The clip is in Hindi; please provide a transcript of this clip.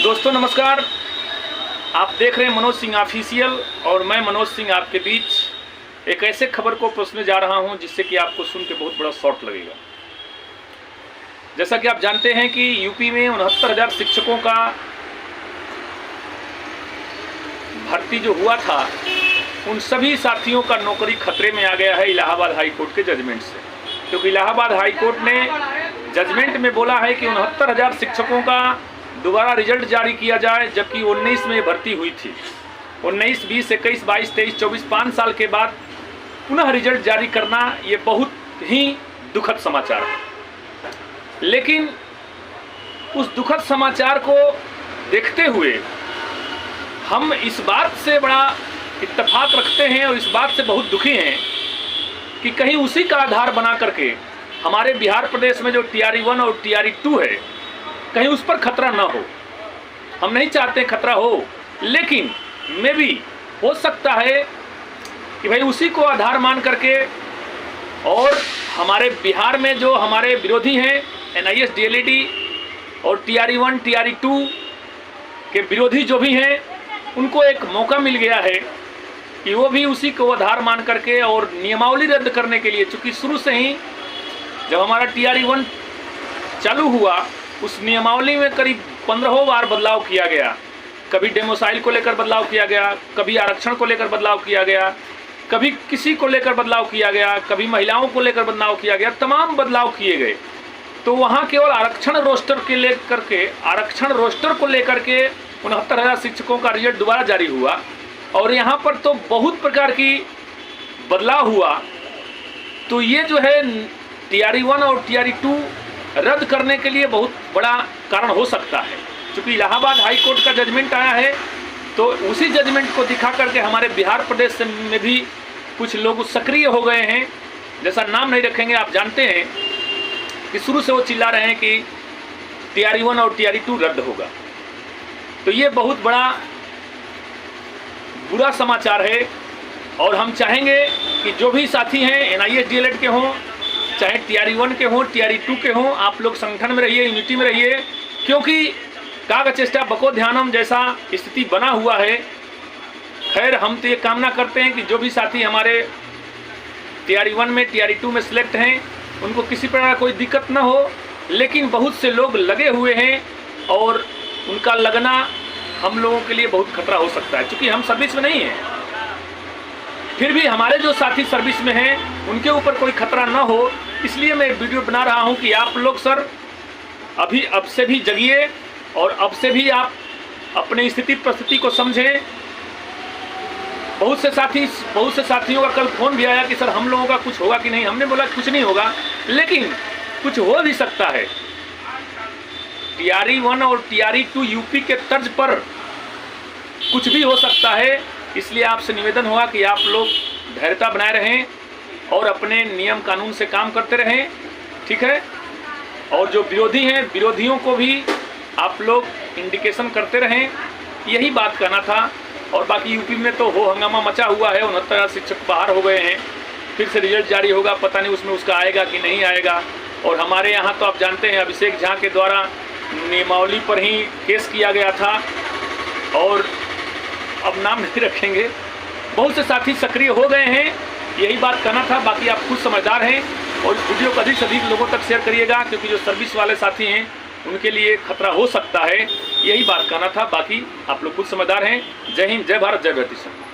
दोस्तों नमस्कार। आप देख रहे हैं मनोज सिंह ऑफिशियल और मैं मनोज सिंह आपके बीच एक ऐसे खबर को परोसने जा रहा हूं जिससे कि आपको सुन के बहुत बड़ा शॉक लगेगा। जैसा कि आप जानते हैं कि यूपी में 69,000 शिक्षकों का भर्ती जो हुआ था, उन सभी साथियों का नौकरी खतरे में आ गया है इलाहाबाद हाई कोर्ट के जजमेंट से। क्योंकि इलाहाबाद हाई कोर्ट ने जजमेंट में बोला है कि 69,000 शिक्षकों का दोबारा रिजल्ट जारी किया जाए, जबकि 19 में भर्ती हुई थी। 19, 20, 21, 22, 23, 24 5 साल के बाद पुनः रिजल्ट जारी करना ये बहुत ही दुखद समाचार है। लेकिन उस दुखद समाचार को देखते हुए हम इस बात से बड़ा इत्तेफाक रखते हैं और इस बात से बहुत दुखी हैं कि कहीं उसी का आधार बना करके हमारे बिहार प्रदेश में जो TRE 1 और TRE 2 है, कहीं उस पर खतरा ना हो। हम नहीं चाहते खतरा हो, लेकिन मे भी हो सकता है कि भाई उसी को आधार मान करके और हमारे बिहार में जो हमारे विरोधी हैं NIS DLED और TRE 1 TRE 2 के विरोधी जो भी हैं, उनको एक मौका मिल गया है कि वो भी उसी को आधार मान करके और नियमावली रद्द करने के लिए, चूँकि शुरू से ही जब हमारा TRE 1 चालू हुआ उस नियमावली में करीब 15 बार बदलाव किया गया। कभी डेमोसाइल को लेकर बदलाव किया गया, कभी आरक्षण को लेकर बदलाव किया गया, कभी किसी को लेकर बदलाव किया गया, कभी महिलाओं को लेकर बदलाव किया गया, तमाम बदलाव किए गए। तो वहाँ केवल आरक्षण रोस्टर को लेकर के 69,000 शिक्षकों का रिजल्ट दोबारा जारी हुआ और यहाँ पर तो बहुत प्रकार की बदलाव हुआ। तो ये जो है TRE 1 और TRE 2 रद्द करने के लिए बहुत बड़ा कारण हो सकता है। क्योंकि इलाहाबाद हाई कोर्ट का जजमेंट आया है, तो उसी जजमेंट को दिखा करके हमारे बिहार प्रदेश में भी कुछ लोग सक्रिय हो गए हैं। जैसा नाम नहीं रखेंगे, आप जानते हैं कि शुरू से वो चिल्ला रहे हैं कि TRE 1 और TRE 2 रद्द होगा। तो ये बहुत बड़ा बुरा समाचार है और हम चाहेंगे कि जो भी साथी हैं NIS DLED के हों, चाहे TRE 1 के हों, TRE 2 के हों, आप लोग संगठन में रहिए, यूनिटी में रहिए। क्योंकि कागचेष्टा बको ध्यानम जैसा स्थिति बना हुआ है। खैर, हम तो ये कामना करते हैं कि जो भी साथी हमारे TRE 1 में TRE 2 में सिलेक्ट हैं, उनको किसी प्रकार कोई दिक्कत ना हो। लेकिन बहुत से लोग लगे हुए हैं और उनका लगना हम लोगों के लिए बहुत खतरा हो सकता है। क्योंकि हम सर्विस में नहीं हैं, फिर भी हमारे जो साथी सर्विस में हैं उनके ऊपर कोई खतरा ना हो, इसलिए मैं वीडियो बना रहा हूं कि आप लोग सर अब से भी जगिए और अब से भी आप अपनी स्थिति परिस्थिति को समझें। बहुत से साथियों का कल फोन भी आया कि सर हम लोगों का कुछ होगा कि नहीं। हमने बोला कुछ नहीं होगा, लेकिन कुछ हो भी सकता है। TRE 1 और TRE 2 यूपी के तर्ज पर कुछ भी हो सकता है। इसलिए आपसे निवेदन हुआ कि आप लोग धैर्यता बनाए रहें और अपने नियम कानून से काम करते रहें, ठीक है। और जो विरोधी हैं, विरोधियों को भी आप लोग इंडिकेशन करते रहें, यही बात कहना था। और बाकी यूपी में तो हो हंगामा मचा हुआ है, 69,000 शिक्षक बाहर हो गए हैं। फिर से रिजल्ट जारी होगा, पता नहीं उसमें उसका आएगा कि नहीं आएगा। और हमारे यहाँ तो आप जानते हैं अभिषेक झा के द्वारा नियमावली पर ही केस किया गया था और अब नाम नहीं रखेंगे। बहुत से साथी सक्रिय हो गए हैं, यही बात कहना था। बाकी आप खुद समझदार हैं और इस वीडियो को अधिक से अधिक लोगों तक शेयर करिएगा, क्योंकि जो सर्विस वाले साथी हैं उनके लिए खतरा हो सकता है। यही बात कहना था। बाकी आप लोग खुद समझदार हैं। जय हिंद, जय भारत, जय भारत।